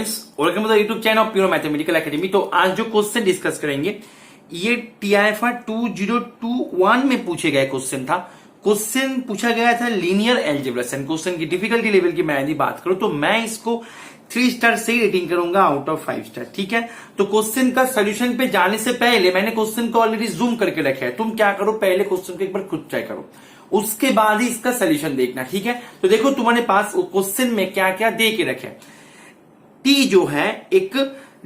Friends, welcome to the YouTube channel of Pure Mathematical Academy. तो आज जो question discuss करेंगे ये TIFR 2021 में पूछे गए क्वेश्चन था। क्वेश्चन पूछा गया था लीनियर एल्जेब्रा से। क्वेश्चन की डिफिकल्टी लेवल की मैं यदि बात करूं तो मैं इसको 3 स्टार से रेटिंग करूंगा आउट ऑफ 5 स्टार। ठीक है, तो क्वेश्चन का सोल्यूशन पे जाने से पहले मैंने क्वेश्चन को ऑलरेडी जूम करके रखा है। तुम क्या करो, पहले क्वेश्चन को एक बार खुद ट्राई करो, उसके बाद ही इसका सोल्यूशन देखना। ठीक है, तो देखो तुम्हारे पास क्वेश्चन में क्या क्या दे के रखे। टी जो है एक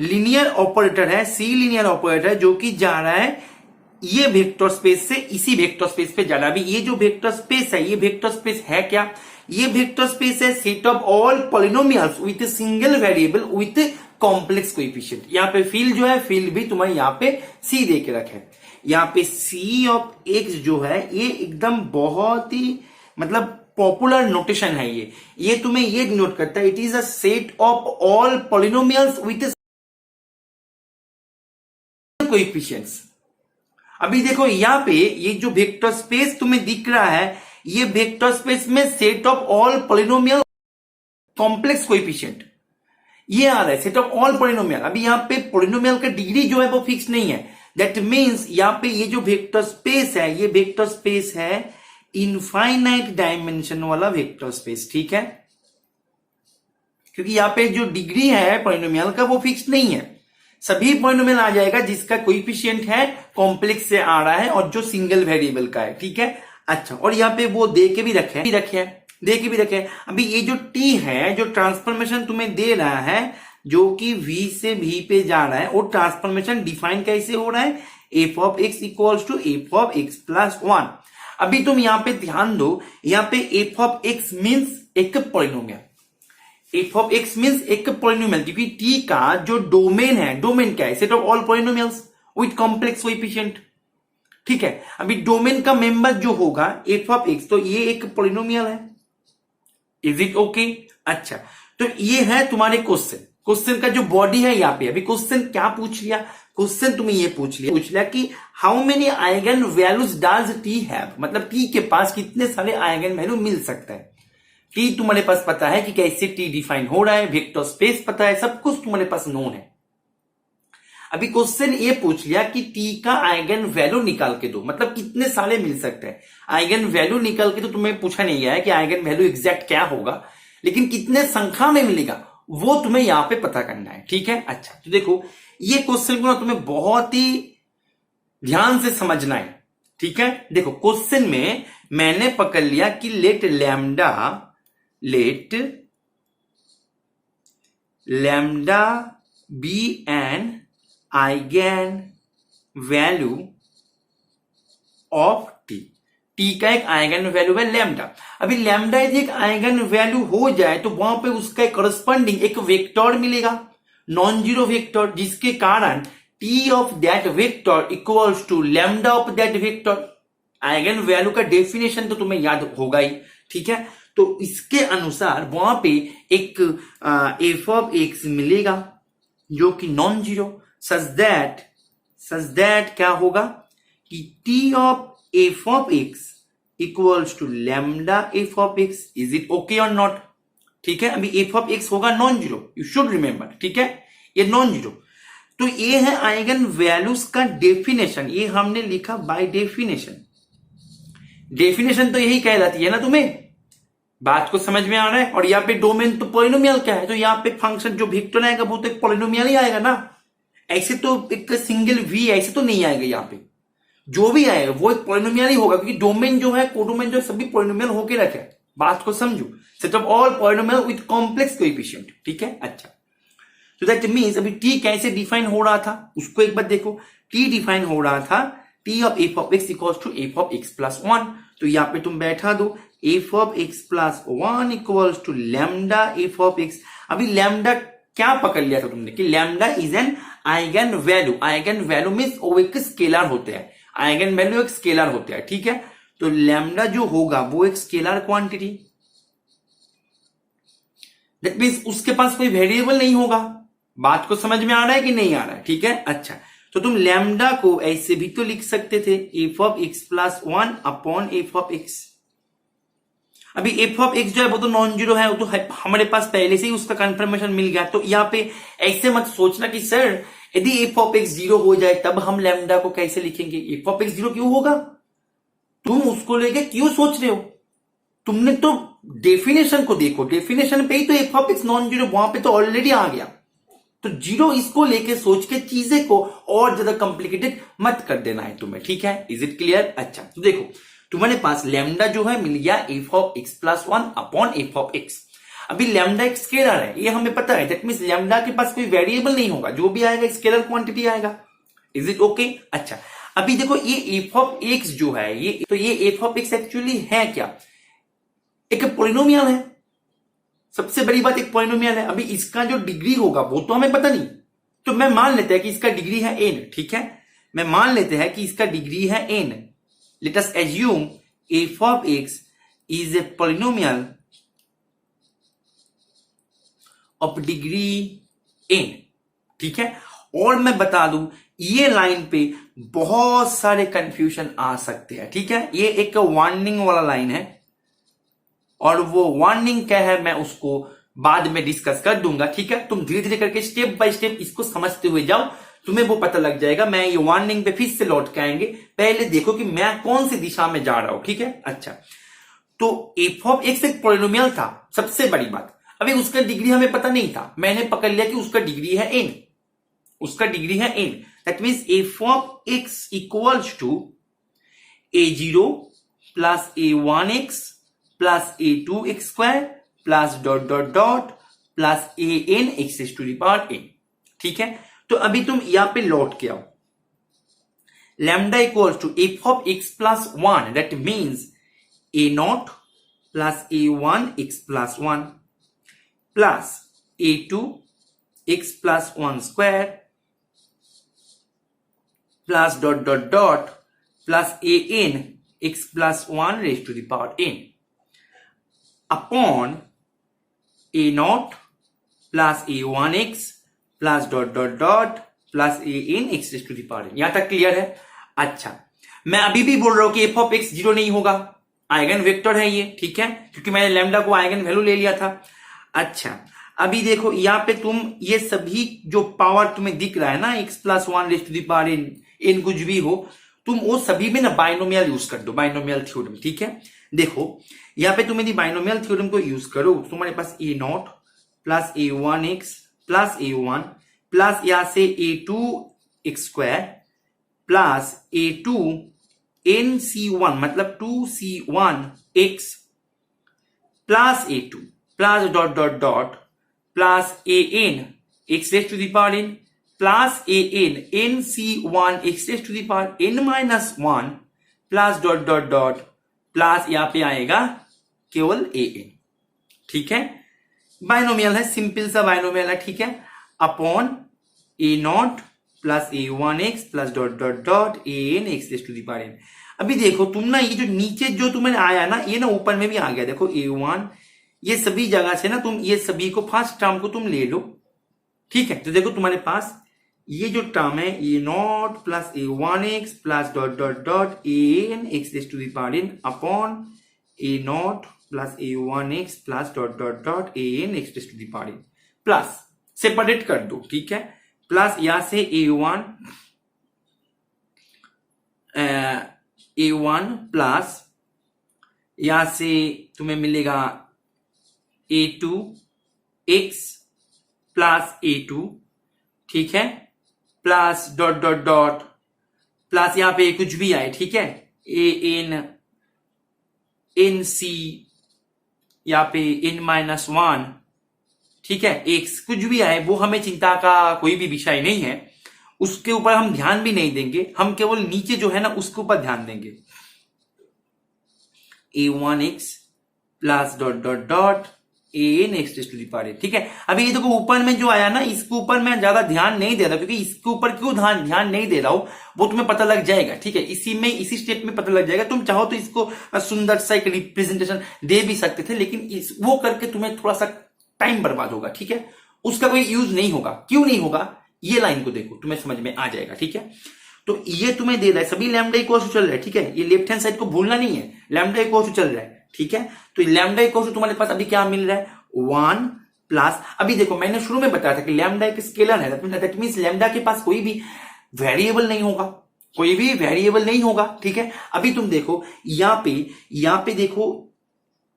लीनियर ऑपरेटर है, सी लीनियर ऑपरेटर जो कि जा रहा है ये वेक्टर स्पेस से इसी वेक्टर स्पेस पे जा रहा है। अभी ये जो वेक्टर स्पेस है, ये वेक्टर स्पेस है क्या? ये वेक्टर स्पेस है set of all polynomials with single variable with complex coefficient. यहाँ पे फील्ड जो है, फील्ड भी तुम्हारे यहाँ पे सी दे के रखे। यहाँ पे सी ऑफ एक्स जो है ये एकदम बहुत ही मतलब पॉपुलर नोटेशन है। ये तुम्हें ये नोट करता है, it is a set of all polynomials with coefficients. अभी देखो यहाँ पे ये जो वेक्टर स्पेस तुम्हें दिख रहा है, ये वेक्टर स्पेस में set of all polynomial complex coefficient ये आ रहा है, सेट ऑफ ऑल पॉलिनोमियल। अभी यहाँ पे पॉलिनोमियल का डिग्री जो है वो फिक्स नहीं है। दैट मीन्स यहाँ पे ये जो वेक्टर स्पेस है, ये वेक्टर स्पेस है इनफाइनाइट डायमेंशन वाला वेक्टर स्पेस। ठीक है, क्योंकि यहाँ पे जो डिग्री है पॉलिनोमियल का वो फिक्स नहीं है। सभी पॉलिनोमियल आ जाएगा जिसका कोएफिशिएंट है कॉम्प्लेक्स से आ रहा है और जो सिंगल वेरिएबल का है। ठीक है, अच्छा, और यहाँ पे वो दे के भी रखे। अभी ये जो टी है, जो ट्रांसफॉर्मेशन तुम्हें दे रहा है जो कि V से V पे जा रहा है, वो ट्रांसफॉर्मेशन डिफाइन कैसे हो रहा है? f of x equals to f of x plus 1। अभी तुम यहाँ पे ध्यान दो, यहाँ पे f ऑफ x मीन्स एक polynomial. f of x means एक पॉलिनोमियल, क्योंकि t का जो डोमेन है, डोमेन क्या है? Set of all polynomials with complex coefficient. ठीक है, अभी डोमेन का मेंबर जो होगा f ऑफ x, तो ये एक पॉलिनोमियल है। Is it okay? अच्छा, तो ये है तुम्हारे क्वेश्चन का जो बॉडी है यहाँ पे। अभी क्वेश्चन क्या पूछ लिया? क्वेश्चन तुम्हें ये पूछ लिया कि how many eigen values does T have, मतलब टी के पास कितने सारे आइगन वैल्यू मिल सकता है। टी तुम्हारे पास पता है कि कैसे टी डिफाइन हो रहा है, वेक्टर स्पेस पता है, सब कुछ तुम्हारे पास नोन है। अभी क्वेश्चन ये पूछ लिया कि टी का आइगन वैल्यू निकाल के दो, मतलब कितने सारे मिल सकते हैं। आइगन वैल्यू निकाल के तो तुम्हें पूछा नहीं गया है कि आइगन वैल्यू एग्जैक्ट क्या होगा, लेकिन कितने संख्या में मिलेगा वो तुम्हें यहां पे पता करना है। ठीक है, अच्छा, तो देखो ये क्वेश्चन को ना तुम्हें बहुत ही ध्यान से समझना है। ठीक है, देखो क्वेश्चन में मैंने पकड़ लिया कि let lambda be an eigenvalue of T का एक आइगन वैल्यू है लैम्डा। अभी लैम्डा यदि एक आइगन वैल्यू हो जाए तो वहां पे उसका करस्पॉन्डिंग एक वेक्टर मिलेगा, नॉन जीरो वेक्टर, जिसके कारण T of that vector equals to lambda of that vector. Eigenvalue का डेफिनेशन तो तुम्हें याद होगा ही। ठीक है, तो इसके अनुसार वहां पे एक f ऑफ x मिलेगा जो कि नॉन जीरो, सच दैट क्या होगा कि t of f of x equals to lambda f of x। Is it okay और नॉट? ठीक है, अभी f ऑफ x होगा non zero, you should remember. ठीक है, ये नॉन जीरो, तो ये है आइगन वैल्यूज का डेफिनेशन। ये हमने लिखा बाय डेफिनेशन। डेफिनेशन तो यही कहलाती है ना, तुम्हें बात को समझ में आ रहा है। और यहाँ पे डोमेन तो पॉलिनोमियल का है, तो यहाँ पे फंक्शन जो वेक्टर आएगा वो तो एक पॉलिनोमियल ही आएगा ना। ऐसे तो एक सिंगल v ऐसे तो नहीं आएगा, यहाँ पे जो भी आएगा वो एक पॉलिनोमियल ही होगा, क्योंकि डोमेन जो है, कोडोमेन जो सभी पॉलिनोमियल होके रखे। बात को समझो, set of all polynomial with complex coefficient. ठीक है, अच्छा, तो दैट मींस अभी टी कैसे डिफाइन हो रहा था उसको एक बार देखो। टी डिफाइन हो रहा था T of f of x equals to f of x plus 1। तो यहाँ पे तुम बैठा दो f of x plus 1 equals to lambda f of x। अभी लैम्डा क्या पकड़ लिया था तुमने कि lambda is an eigenvalue. Eigenvalue means वो एक स्केलर होते हैं, आइगन वैल्यू एक स्केलर होते हैं। ठीक है, तो लैम्डा जो होगा वो एक स्केलर क्वांटिटी, दैट मीन्स उसके पास कोई वेरिएबल नहीं होगा। बात को समझ में आ रहा है कि नहीं आ रहा है? ठीक है, अच्छा, तो तुम लैम्डा को ऐसे भी तो लिख सकते थे f of x plus 1 upon f of x। अभी एफ ऑफ एक्स जो है वो तो नॉन जीरो है, वो तो हमारे पास पहले से ही उसका कंफर्मेशन मिल गया। तो यहाँ पे ऐसे मत सोचना कि सर यदि एफ ऑफ एक्स जीरो हो जाए तब हम लैम्डा को कैसे लिखेंगे, एफ ऑफ एक्स जीरो क्यों होगा, तुम उसको लेके क्यों सोच रहे हो। तुमने तो डेफिनेशन को देखो, डेफिनेशन पे ही तो F of x non zero वहां पे तो ऑलरेडी आ गया। तो जीरो इसको लेके सोच के चीजें को और ज्यादा कॉम्प्लिकेटेड मत कर देना है तुम्हें, ठीक है। Is it clear? अच्छा तो देखो तुम्हारे पास लैम्डा जो है मिल गया F of X plus one upon F of x. अभी लैम्डा एक स्केलर है, ये हमें पता है, दैट मींस लैम्डा के पास कोई वेरिएबल नहीं होगा, जो भी आएगा स्केलर क्वांटिटी आएगा। Is it okay? अच्छा अभी देखो ये एफ ऑफ एक्स जो है ये एफ ऑफ एक्स एक्चुअली है क्या, एक पॉलिनोमियल है। सबसे बड़ी बात एक पॉलिनोमियल है। अभी इसका जो डिग्री होगा वो तो हमें पता नहीं, तो मैं मान लेते हैं कि इसका डिग्री है एन, ठीक है। मैं मान लेते हैं कि इसका डिग्री है n. Let us assume f of x is a polynomial of degree n, ठीक है। और मैं बता दूं ये लाइन पे बहुत सारे कंफ्यूजन आ सकते हैं, ठीक है। ये एक वार्निंग वाला लाइन है और वो वार्निंग क्या है मैं उसको बाद में डिस्कस कर दूंगा, ठीक है। तुम धीरे धीरे करके स्टेप बाय स्टेप इसको समझते हुए जाओ, तुम्हें वो पता लग जाएगा। मैं ये वार्निंग पे फिर से लौट के आएंगे, पहले देखो कि मैं कौन सी दिशा में जा रहा हूं, ठीक है। अच्छा तो एफ ऑफ एक्स एक पॉलिनोमियल था, सबसे बड़ी बात। अभी उसका डिग्री हमें पता नहीं था, मैंने पकड़ लिया कि उसका डिग्री है एन, उसका डिग्री है n. That means f of x equals to a0 plus a1x plus a2x square plus dot dot dot plus an x to the power n, ठीक है। तो अभी तुम यहां पे लौट के आओ, lambda equals to F of X plus one, that means a0 plus a1x plus one plus a2x plus one square plus dot dot dot plus an x plus one raise to the power n upon a0 plus a1x plus dot dot dot plus an x raise to the power n। यहां तक clear है? अच्छा मैं अभी भी बोल रहा हूं कि एफ ऑफ एक्स जीरो नहीं होगा, आइगन वेक्टर है ये, ठीक है, क्योंकि मैंने लैम्डा को आइगन वैल्यू ले लिया था। अच्छा अभी देखो यहां पे तुम ये सभी जो पावर तुम्हें दिख रहा है ना x plus one raise to the power n, n कुछ भी हो, तुम वो सभी में ना बाइनोमियल यूज कर दो, बाइनोमियल थ्योरम, ठीक है। देखो यहां पे तुम यदि बाइनोमियल थ्योरम को यूज करो तुम्हारे पास a0 plus a1x plus a1 plus यहां से a2x square plus a2 nc1 मतलब 2c1x plus a2 plus dot dot dot plus an x raise to the power n plus an nc1 x raise to the power n minus one plus dot dot dot plus यहां पे आएगा केवल an, ठीक है। Binomial है, simple सा binomial है, ठीक है। Upon a0 plus a1x plus dot dot dot an x raise to the power n। अभी देखो तुम ना ये जो नीचे जो तुम्हें आया ना ये ना ऊपर में भी आ गया, देखो a1, ये सभी जगह से ना तुम ये सभी को फर्स्ट टर्म को तुम ले लो, ठीक है। तो देखो तुम्हारे पास ये जो टर्म है a0 plus a1x plus dot dot dot an x raise to the power n upon a0 plus a1x plus dot dot dot an x raise to the power n plus separate कर दो, ठीक है। Plus यहां से a1 plus यहां से तुम्हें मिलेगा a2x प्लस a2, ठीक है, plus dot dot dot plus यहां पे कुछ भी आए, ठीक है, nc यहां पे n माइनस वन, ठीक है, x कुछ भी आए वो हमें चिंता का कोई भी विषय नहीं है, उसके ऊपर हम ध्यान भी नहीं देंगे, हम केवल नीचे जो है ना उसके ऊपर ध्यान देंगे। a1x plus dot dot dot an x raise to the power n, ठीक है। अभी ये देखो ऊपर में जो आया ना इसके ऊपर मैं ज्यादा ध्यान नहीं दे रहा, क्योंकि इसके ऊपर क्यों ध्यान नहीं दे रहा हूं वो तुम्हें पता लग जाएगा, ठीक है। इसी स्टेप में पता लग जाएगा। तुम चाहो तो इसको सुंदर सा एक रिप्रेजेंटेशन दे भी सकते थे, लेकिन वो करके तुम्हें थोड़ा सा टाइम बर्बाद होगा, ठीक है, उसका कोई यूज नहीं होगा। क्यों नहीं होगा, ये लाइन को देखो तुम्हें समझ में आ जाएगा, ठीक है। तो ये तुम्हें दे रहा है सभी लैम्डा इक्वल टू चल रहा है, ठीक है, ये लेफ्ट हैंड साइड को भूलना नहीं है, लैम्डा इक्वल टू चल रहा है। ठीक है। तो लैम्डा इक्वल टू तुम्हारे पास अभी क्या मिल रहा है, 1 प्लस, अभी देखो मैंने शुरू में बताया था कि लैम्डा एक स्केलर है, दैट मींस लैम्डा के पास कोई भी वेरिएबल नहीं होगा, कोई भी वेरिएबल नहीं होगा, ठीक है। अभी तुम देखो यहां पे देखो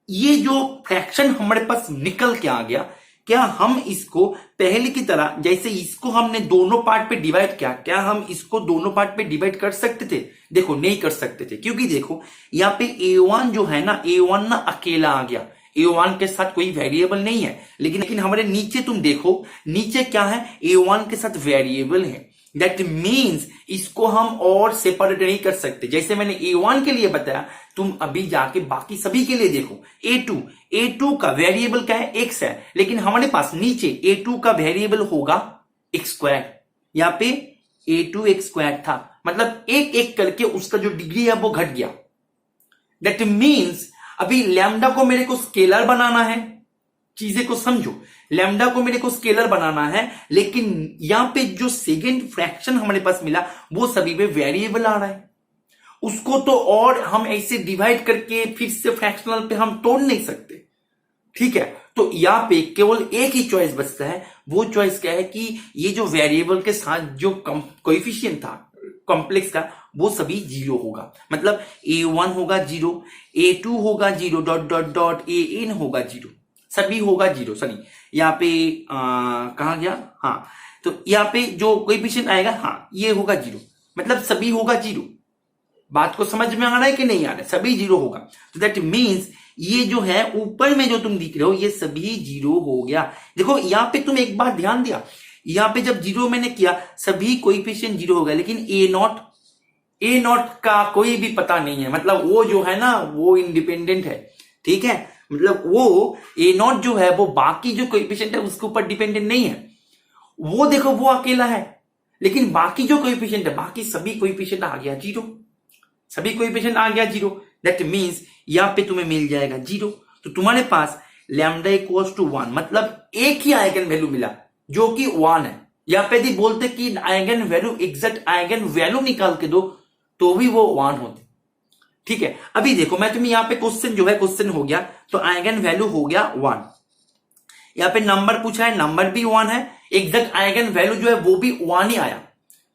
ये जो फ्रैक्शन हमारे पास निकल के आ गया, क्या हम इसको पहले की तरह जैसे इसको हमने दोनों पार्ट पे डिवाइड किया, क्या हम इसको दोनों पार्ट पे डिवाइड कर सकते थे? देखो नहीं कर सकते थे, क्योंकि देखो यहाँ पे a1 जो है ना, a1 ना अकेला आ गया, a1 के साथ कोई वेरिएबल नहीं है, लेकिन हमारे नीचे तुम देखो, नीचे क्या है, a1 के साथ वेरिएबल है। दैट मीन्स इसको हम और सेपरेट नहीं कर सकते। जैसे मैंने a1 के लिए बताया, तुम अभी जाके बाकी सभी के लिए देखो, a2 का वेरिएबल क्या है, x है, लेकिन हमारे पास नीचे a2 का वेरिएबल होगा x स्क्वायर, यहाँ पे a2 x स्क्वायर था, मतलब एक एक करके उसका जो डिग्री है वो घट गया। दैट मीन्स अभी लैम्डा को मेरे को स्केलर बनाना है, चीजें को समझो, लैम्डा को मेरे को स्केलर बनाना है, लेकिन यहां पे जो सेकेंड फ्रैक्शन हमारे पास मिला वो सभी पे वेरिएबल आ रहा है, उसको तो और हम ऐसे डिवाइड करके फिर से फ्रैक्शनल पे हम तोड़ नहीं सकते, ठीक है। तो यहां पे केवल एक ही चॉइस बचता है, वो चॉइस क्या है कि ये जो वेरिएबल के साथ जो कोएफिशिएंट था कॉम्प्लेक्स का, वो सभी जीरो होगा, मतलब a1 होगा जीरो, a2 होगा zero, dot dot dot an होगा जीरो, सभी होगा जीरो। सॉरी यहाँ पे कहा गया, हाँ, तो यहाँ पे जो कोएफिशिएंट आएगा, हाँ ये होगा जीरो, मतलब सभी होगा जीरो। बात को समझ में आ रहा है कि नहीं आ रहा है, सभी जीरो होगा। तो दैट मीन्स ये जो है ऊपर में जो तुम दिख रहे हो ये सभी जीरो हो गया। देखो यहाँ पे तुम एक बात ध्यान दिया, यहाँ पे जब जीरो मैंने किया सभी कोएफिशिएंट जीरो हो गया, लेकिन ए नॉट का कोई भी पता नहीं है, मतलब वो जो है ना वो इंडिपेंडेंट है, ठीक है, मतलब वो ए नॉट जो है वो बाकी जो कोएफिशिएंट है उसके ऊपर डिपेंडेंट नहीं है, वो देखो वो अकेला है, लेकिन बाकी जो कोएफिशिएंट है, बाकी सभी कोएफिशिएंट आ गया जीरो, सभी कोएफिशिएंट आ गया जीरो। दैट मींस यहां पे तुम्हें मिल जाएगा जीरो। तो तुम्हारे पास लैम्डा इक्वल्स टू 1, मतलब एक ही आइगन वैल्यू मिला जो कि 1 है। या पे यदि बोलते कि eigen value exact eigen value निकाल के दो तो भी वो 1 होते, ठीक है। अभी देखो मैं तुम्हें यहाँ पे क्वेश्चन जो है क्वेश्चन हो गया, तो आइगन वैल्यू हो गया 1, यहाँ पे नंबर पूछा है, नंबर भी 1 है, एग्जैक्ट आइगन वैल्यू जो है वो भी 1 ही आया।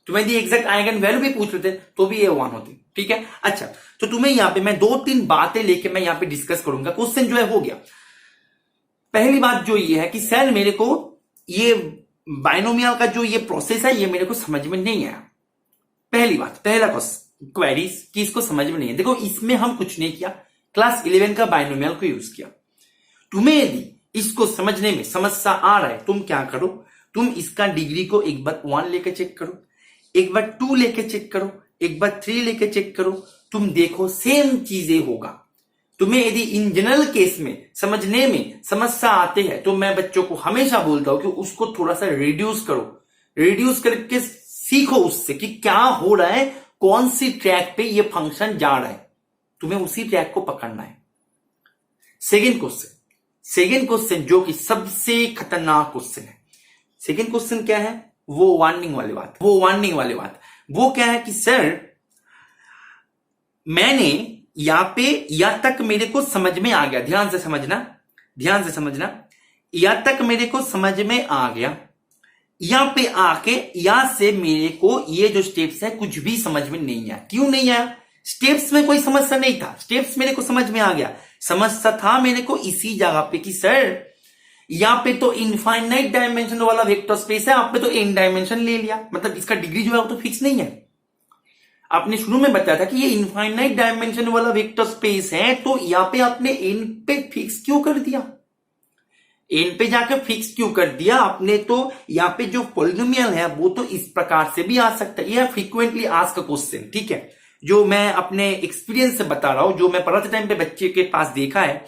तुम्हें यदि एग्जैक्ट आइगन वैल्यू भी पूछ लेते तो भी ये 1 होती, ठीक है। अच्छा, तो तुम्हें यहाँ पे मैं 2-3 बातें लेके मैं यहाँ पे डिस्कस करूंगा। क्वेश्चन जो है हो गया, पहली बात जो ये है कि सर मेरे को ये बाइनोमियल का जो ये प्रोसेस है ये मेरे को समझ में नहीं आया। पहली बात, पहला क्वेरीज कि इसको समझ में नहीं है। देखो इसमें हम कुछ नहीं किया, क्लास 11 का बाइनोमियल को यूज किया। तुम्हें यदि इसको समझने में समस्या आ रहा है, तुम क्या करो, तुम इसका डिग्री को एक बार 1 लेके चेक करो, एक बार 2 लेके चेक करो, एक बार 3 लेके चेक करो, तुम देखो सेम चीजें होगा। तुम्हें यदि इन जनरल केस में समझने में समस्या आते हैं तो मैं बच्चों को हमेशा बोलता हूं कि उसको थोड़ा सा रिड्यूस करो, रिड्यूस करके सीखो उससे कि क्या हो रहा है, कौन सी ट्रैक पे ये फंक्शन जा रहा है, तुम्हें उसी ट्रैक को पकड़ना है। सेकेंड क्वेश्चन जो कि सबसे खतरनाक क्वेश्चन है, सेकेंड क्वेश्चन क्या है, वो वार्निंग वाली बात, वो क्या है कि सर मैंने यहां पे यहां तक मेरे को समझ में आ गया, ध्यान से समझना, यहां तक मेरे को समझ में आ गया, यहां पे आके यहां से मेरे को ये जो स्टेप्स है कुछ भी समझ में नहीं आया। क्यों नहीं आया? स्टेप्स में कोई समस्या नहीं था, स्टेप्स मेरे को समझ में आ गया। समस्या था मेरे को इसी जगह पे कि सर यहां पे तो इनफाइनाइट डायमेंशन वाला वेक्टर स्पेस है, आपने तो n डायमेंशन ले लिया, मतलब इसका डिग्री जो है वो तो फिक्स नहीं है। आपने शुरू में बताया था कि ये इनफाइनाइट डायमेंशन वाला वेक्टर स्पेस है, तो यहां पे आपने n पे फिक्स क्यों कर दिया, n पे जाकर फिक्स क्यों कर दिया आपने? तो यहाँ पे जो पॉलिनोमियल है वो तो इस प्रकार से भी आ सकता है, यह फ्रीक्वेंटली आस्क्ड क्वेश्चन, ठीक है, जो मैं अपने एक्सपीरियंस से बता रहा हूं, जो मैं पढ़ाते टाइम पे बच्चे के पास देखा है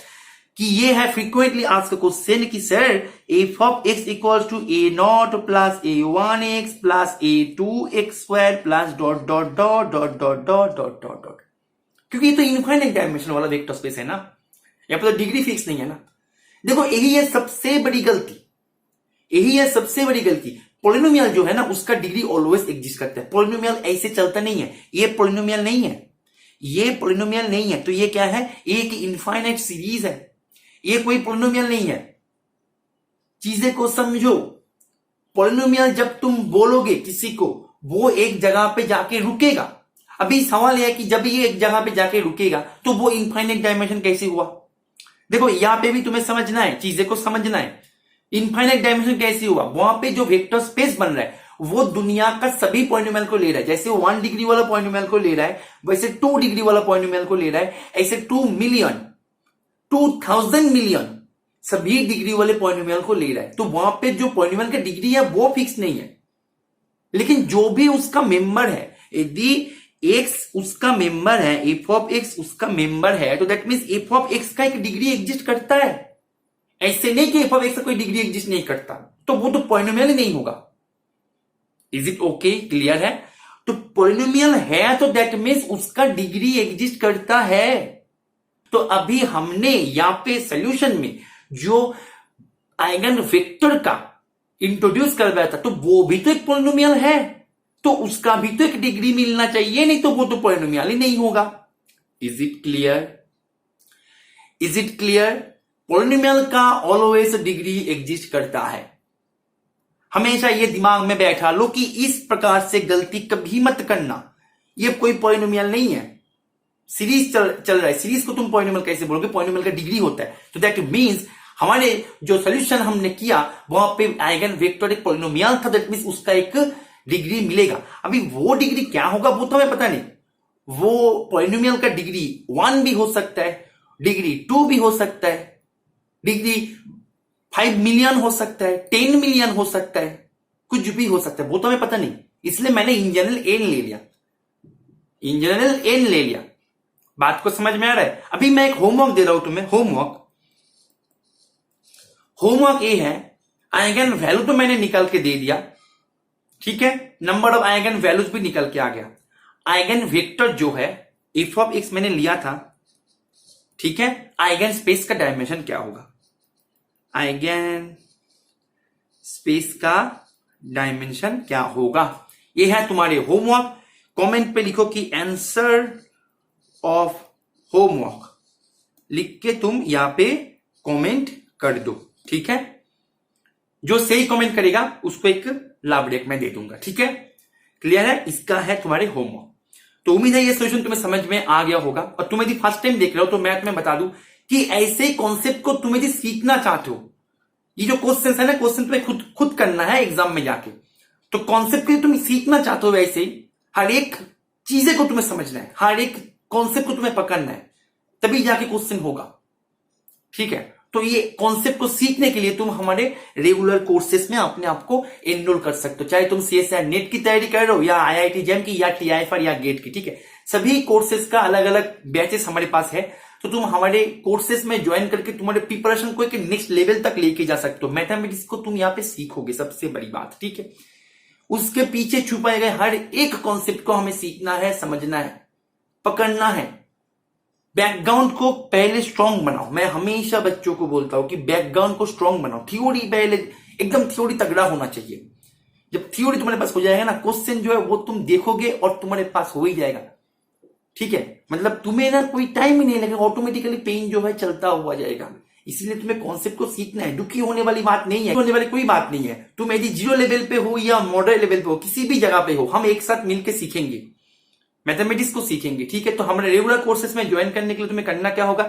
कि ये है फ्रीक्वेंटली आस्क्ड क्वेश्चन कि sir F of x equals to A naught plus a1x plus a2x square plus dot dot dot dot dot dot dot dot dot, क्योंकि ये तो इनफाइनाइट डायमेंशन वाला वेक्टर स्पेस है ना, यहाँ पे तो डिग्री फिक्स नहीं है ना। देखो यही है सबसे बड़ी गलती, पॉलिनोमियल जो है ना उसका डिग्री ऑलवेज एग्जिस्ट करता है, पॉलिनोमियल ऐसे चलता नहीं है, ये पॉलिनोमियल नहीं है, ये पॉलिनोमियल नहीं है। तो ये क्या है? एक इनफाइनाइट सीरीज है, ये कोई पॉलिनोमियल नहीं है। चीजें को समझो। पॉलिनोमियल जब तुम बोलोगे किसी को, वो एक जगह पे जाके रुकेगा। अभी सवाल यह है कि जब ये एक जगह पे जाके रुकेगा तो वो इनफाइनाइट डायमेंशन कैसे हुआ? देखो यहां पे भी तुम्हें समझना है, चीजें को समझना है। इनफाइनाइट डायमेंशन कैसे हुआ? वहां पे जो वेक्टर स्पेस बन रहा है वो दुनिया का सभी पॉलिनोमियल को ले रहा है। जैसे 1 डिग्री वाला पॉलिनोमियल को ले रहा है, वैसे 2 डिग्री वाला पॉलिनोमियल को ले रहा है, ऐसे 2 मिलियन 2000 मिलियन सभी डिग्री वाले पॉलिनोमियल को ले रहा है। तो वहां पे जो पॉलिनोमियल का डिग्री है वो फिक्स नहीं है, लेकिन जो भी उसका मेंबर है, यदि x उसका मेंबर है, f ऑफ x उसका मेंबर है, तो that means f of x का एक डिग्री एग्जिस्ट करता है। ऐसे नहीं कि f ऑफ x का कोई डिग्री एग्जिस्ट नहीं करता, तो वो तो पॉलिनोमियल ही नहीं होगा। Is it okay? क्लियर है? तो पॉलिनोमियल है तो दैट मीन्स उसका डिग्री एग्जिस्ट करता है। तो अभी हमने यहां पे सॉल्यूशन में जो आइगन वेक्टर का इंट्रोड्यूस करवाया था, तो वो भी तो एक पॉलिनोमियल है, तो उसका भी तो एक डिग्री मिलना चाहिए, नहीं तो वो तो पॉलिनोमियल ही नहीं होगा। Is it clear? Is it clear? Polynomial का ऑलवेज डिग्री एग्जिस्ट करता है। हमेशा ये दिमाग में बैठा लो कि इस प्रकार से गलती कभी मत करना। ये कोई पॉलिनोमियल नहीं है, सीरीज चल रहा है। सीरीज को तुम पॉलिनोमियल कैसे बोलोगे? पॉलिनोमियल का डिग्री होता है। तो दैट मीन्स हमारे जो सॉल्यूशन हमने किया वहां पे आइगन वेक्टर एक पॉलिनोमियल था, दैट मीन्स उसका एक डिग्री मिलेगा। अभी वो डिग्री क्या होगा वो तो हमें पता नहीं। वो पॉलिनोमियल का डिग्री 1 भी हो सकता है, डिग्री 2 भी हो सकता है, डिग्री 5 मिलियन हो सकता है, 10 मिलियन हो सकता है, कुछ भी हो सकता है, वो तो हमें पता नहीं। इसलिए मैंने इन जनरल एन ले लिया, इन जनरल एन ले लिया। बात को समझ में आ रहा है? अभी मैं एक होमवर्क दे रहा हूं तुम्हें। होमवर्क ये है, आइगन वैल्यू तो मैंने निकाल के दे दिया, ठीक है, नंबर ऑफ आइगन वैल्यूज भी निकल के आ गया। आइगन वेक्टर जो है f ऑफ x मैंने लिया था, ठीक है। आइगन स्पेस का डायमेंशन क्या होगा? आइगन स्पेस का डायमेंशन क्या होगा? ये है तुम्हारे होमवर्क। कमेंट पे लिखो कि आंसर ऑफ होमवर्क लिख के तुम यहां पे कमेंट कर दो, ठीक है। जो सही कमेंट करेगा उसको एक लाभ ब्रेक मैं दे दूंगा, ठीक है। क्लियर है? इसका है तुम्हारे होमवर्क। तो उम्मीद है ये सोल्यूशन तुम्हें समझ में आ गया होगा। और तुम यदि फर्स्ट टाइम देख रहे हो तो मैथ में बता दूं कि ऐसे कॉन्सेप्ट को तुम यदि सीखना चाहते हो, ये जो क्वेश्चन है ना, क्वेश्चन तुम्हें खुद करना है एग्जाम में जाके। तो कॉन्सेप्ट के लिए तुम सीखना चाहते हो, वैसे ही हर एक चीजें को तुम्हें समझना है, हर एक कॉन्सेप्ट को तुम्हें पकड़ना है, तभी जाके क्वेश्चन होगा, ठीक है। तो ये कॉन्सेप्ट को सीखने के लिए तुम हमारे रेगुलर कोर्सेस में अपने आप को एनरोल कर सकते हो, चाहे तुम सीएसआई नेट की तैयारी कर रहे हो या आईआईटी जेम की या टीआईएफआर या गेट की, ठीक है। सभी कोर्सेज का अलग अलग बैचेस हमारे पास है। तो तुम हमारे कोर्सेज में ज्वाइन करके तुम्हारे प्रिपरेशन को एक नेक्स्ट लेवल तक लेके जा सकते हो। मैथमेटिक्स को तुम यहाँ पे सीखोगे, सबसे बड़ी बात, ठीक है। उसके पीछे छुपाए गए हर एक कॉन्सेप्ट को हमें सीखना है, समझना है, पकड़ना है। बैकग्राउंड को पहले स्ट्रांग बनाओ। मैं हमेशा बच्चों को बोलता हूं कि बैकग्राउंड को स्ट्रांग बनाओ। थ्योरी पहले एकदम थ्योरी तगड़ा होना चाहिए। जब थ्योरी तुम्हारे पास हो जाएगा ना, क्वेश्चन जो है वो तुम देखोगे और तुम्हारे पास हो ही जाएगा, ठीक है। मतलब तुम्हें ना कोई टाइम ही नहीं लगेगा, ऑटोमेटिकली पेन जो है चलता हुआ जाएगा। इसलिए तुम्हें कॉन्सेप्ट को सीखना है। दुखी होने वाली बात नहीं है, होने वाली कोई बात नहीं है। तुम यदि 0 लेवल पे हो या मॉडर्न लेवल पे हो, किसी भी जगह पे हो, हम एक साथ मिलकर सीखेंगे, मैथमेटिक्स को सीखेंगे, ठीक है। तो हमारे रेगुलर कोर्सेज में ज्वाइन करने के लिए तुम्हें करना क्या होगा?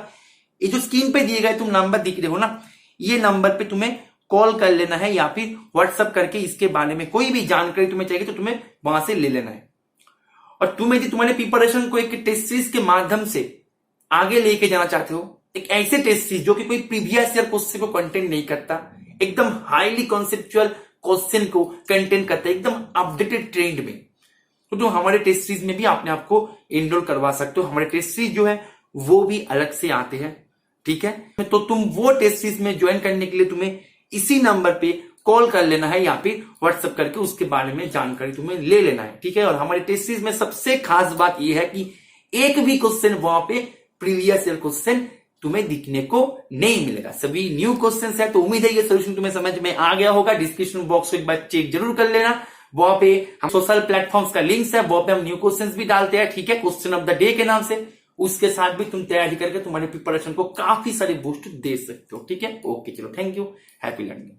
ये जो स्क्रीन पे दिए गए तुम नंबर दिख रहे हो ना, ये नंबर पे तुम्हें कॉल कर लेना है या फिर व्हाट्सएप करके इसके बारे में कोई भी जानकारी तुम्हें चाहिए तो तुम्हें वहां से ले लेना है। और तुम यदि तुम्हारे प्रिपरेशन को एक टेस्ट सीरीज के माध्यम से आगे लेके जाना चाहते हो, एक ऐसे टेस्ट सीरीज जो कि कोई प्रीवियस ईयर क्वेश्चन को कंटेंट नहीं करता, एकदम हाईली कॉन्सेप्चुअल क्वेश्चन को कंटेंट करता है, एकदम अपडेटेड ट्रेंड में, तो तुम हमारे टेस्ट सीरीज में भी अपने आप को एनरोल करवा सकते हो। हमारे टेस्ट सीरीज जो है वो भी अलग से आते हैं, ठीक है। तो तुम वो टेस्ट सीरीज में ज्वाइन करने के लिए तुम्हें इसी नंबर पे कॉल कर लेना है या फिर व्हाट्सएप करके उसके बारे में जानकारी तुम्हें ले लेना है, ठीक है। और हमारे टेस्ट सीरीज में सबसे खास बात यह है कि एक भी क्वेश्चन वहां पे प्रीवियस ईयर क्वेश्चन तुम्हें दिखने को नहीं मिलेगा, सभी न्यू क्वेश्चंस है। तो उम्मीद है ये सोल्यूशन तुम्हें समझ में आ गया होगा। डिस्क्रिप्शन बॉक्स को एक बार चेक जरूर कर लेना। वहां पे हम सोशल प्लेटफॉर्म्स का लिंक्स है, वहां पे हम न्यू क्वेश्चंस भी डालते हैं, ठीक है, क्वेश्चन ऑफ द डे के नाम से। उसके साथ भी तुम तैयारी करके तुम्हारे प्रिपरेशन को काफी सारे बूस्ट दे सकते हो, ठीक है। ओके चलो, थैंक यू, हैप्पी लर्निंग।